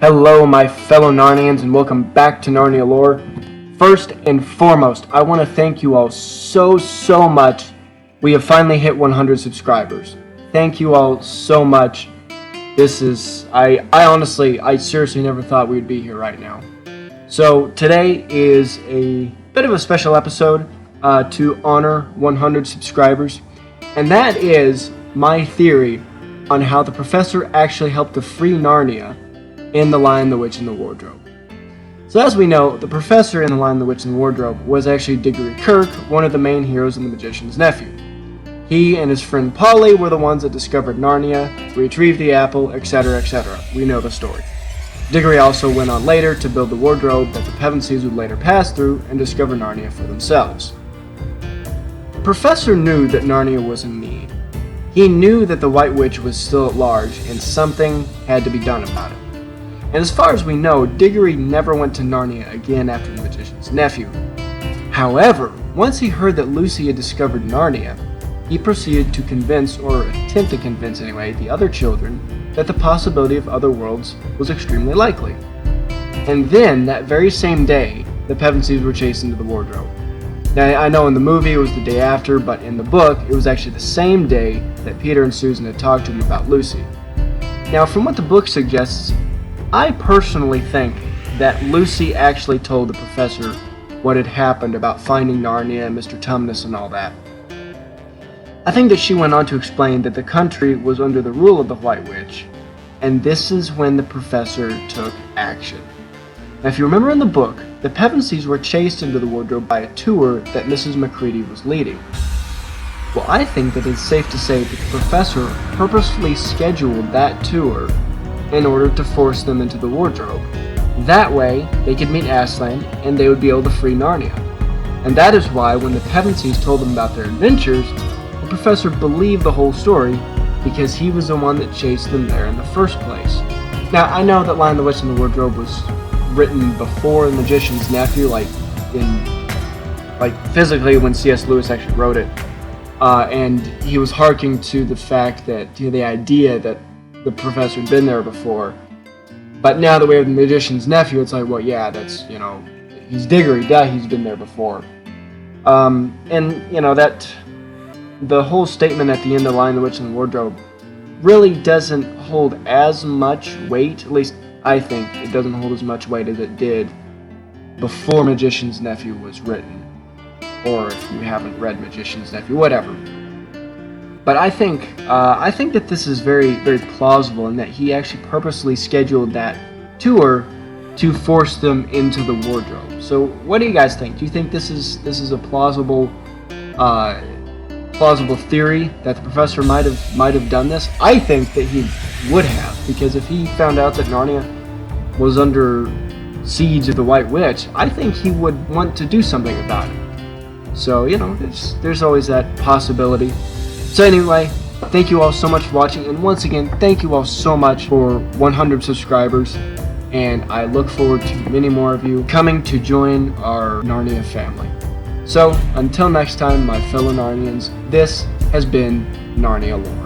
Hello, my fellow Narnians, and welcome back to Narnia Lore. First and foremost, I want to thank you all so much. We have finally hit 100 subscribers. Thank you all so much. This is, I seriously never thought we'd be here right now. So today is a bit of a special episode to honor 100 subscribers, and that is my theory on how the professor actually helped to free Narnia in The Lion, the Witch, and the Wardrobe. So as we know, the professor in The Lion, the Witch, and the Wardrobe was actually Diggory Kirke, one of the main heroes in The Magician's Nephew. He and his friend Polly were the ones that discovered Narnia, retrieved the apple, etc., etc. We know the story. Diggory also went on later to build the wardrobe that the Pevensies would later pass through and discover Narnia for themselves. The professor knew that Narnia was in need. He knew that the White Witch was still at large and something had to be done about it. And as far as we know, Diggory never went to Narnia again after The Magician's Nephew. However, once he heard that Lucy had discovered Narnia, he proceeded to convince, or attempt to convince anyway, the other children that the possibility of other worlds was extremely likely. And then, that very same day, the Pevensies were chased into the wardrobe. Now, I know in the movie it was the day after, but in the book, it was actually the same day that Peter and Susan had talked to him about Lucy. Now, from what the book suggests, I personally think that Lucy actually told the professor what had happened about finding Narnia and Mr. Tumnus and all that. I think that she went on to explain that the country was under the rule of the White Witch, and this is when the professor took action. Now, if you remember in the book, the Pevensies were chased into the wardrobe by a tour that Mrs. Macready was leading. Well, I think that it's safe to say that the professor purposefully scheduled that tour in order to force them into the wardrobe. That way, they could meet Aslan, and they would be able to free Narnia. And that is why, when the Pevensies told them about their adventures, the professor believed the whole story, because he was the one that chased them there in the first place. Now, I know that Lion, the Witch, and the Wardrobe was written before The Magician's Nephew, physically when C.S. Lewis actually wrote it, and he was harking to the fact that, the idea that the professor had been there before. But now that we have The Magician's Nephew, it's like, well, yeah, that's, he's Diggory, he's been there before. That the whole statement at the end of Lion, the Witch, and the Wardrobe really doesn't hold as much weight, at least I think it doesn't hold as much weight as it did before Magician's Nephew was written. Or if you haven't read Magician's Nephew, whatever. But I think that this is very, very plausible, and that he actually purposely scheduled that tour to force them into the wardrobe. So, what do you guys think? Do you think this is a plausible theory that the professor might have done this? I think that he would have, because if he found out that Narnia was under siege of the White Witch, I think he would want to do something about it. So, there's always that possibility. So anyway, thank you all so much for watching, and once again, thank you all so much for 100 subscribers, and I look forward to many more of you coming to join our Narnia family. So, until next time, my fellow Narnians, this has been Narnia Lore.